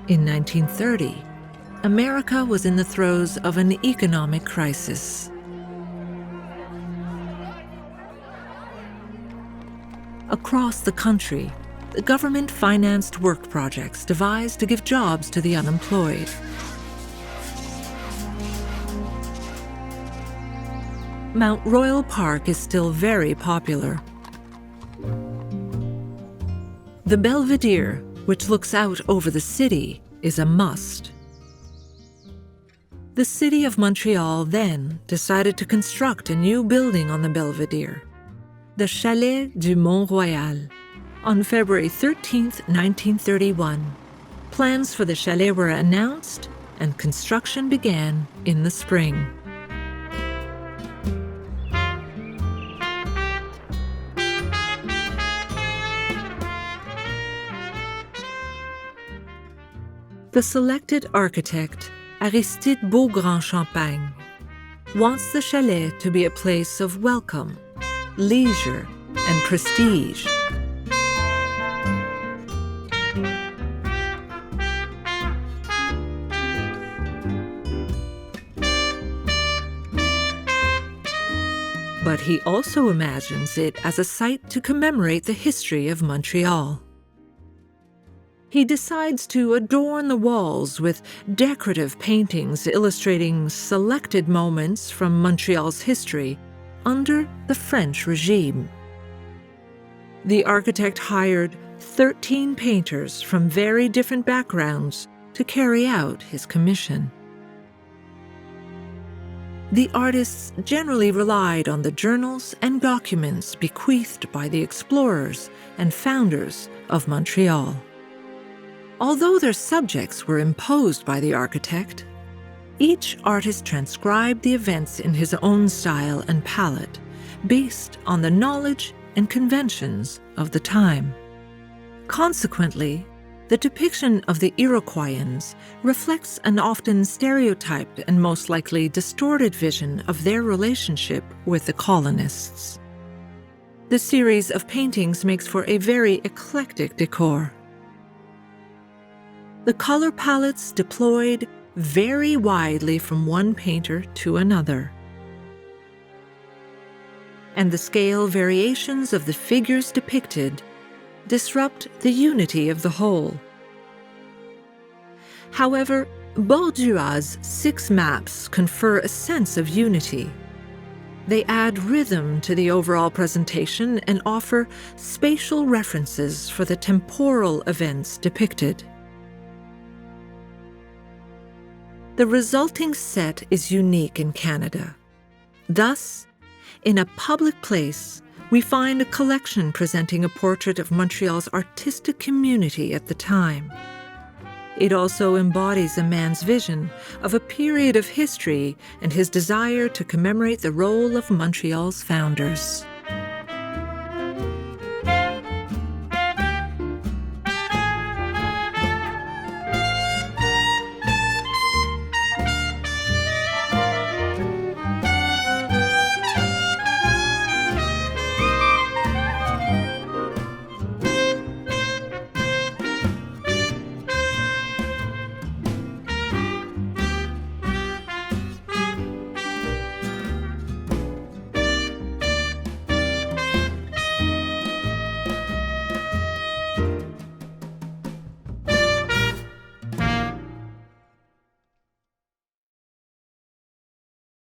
In 1930, America was in the throes of an economic crisis. Across the country, the government financed work projects devised to give jobs to the unemployed. Mount Royal Park is still very popular. The Belvedere, which looks out over the city, is a must. The city of Montreal then decided to construct a new building on the Belvedere, the Chalet du Mount Royal, on February 13, 1931. Plans for the chalet were announced and construction began in the spring. The selected architect, Aristide Beaugrand-Champagne, wants the chalet to be a place of welcome, leisure, and prestige. But he also imagines it as a site to commemorate the history of Montreal. He decides to adorn the walls with decorative paintings illustrating selected moments from Montreal's history under the French regime. The architect hired 13 painters from very different backgrounds to carry out his commission. The artists generally relied on the journals and documents bequeathed by the explorers and founders of Montreal. Although their subjects were imposed by the architect, each artist transcribed the events in his own style and palette, based on the knowledge and conventions of the time. Consequently, the depiction of the Iroquoians reflects an often stereotyped and most likely distorted vision of their relationship with the colonists. The series of paintings makes for a very eclectic decor. The color palettes deployed vary widely from one painter to another, and the scale variations of the figures depicted disrupt the unity of the whole. However, Borduas's 6 maps confer a sense of unity. They add rhythm to the overall presentation and offer spatial references for the temporal events depicted. The resulting set is unique in Canada. Thus, in a public place, we find a collection presenting a portrait of Montreal's artistic community at the time. It also embodies a man's vision of a period of history and his desire to commemorate the role of Montreal's founders.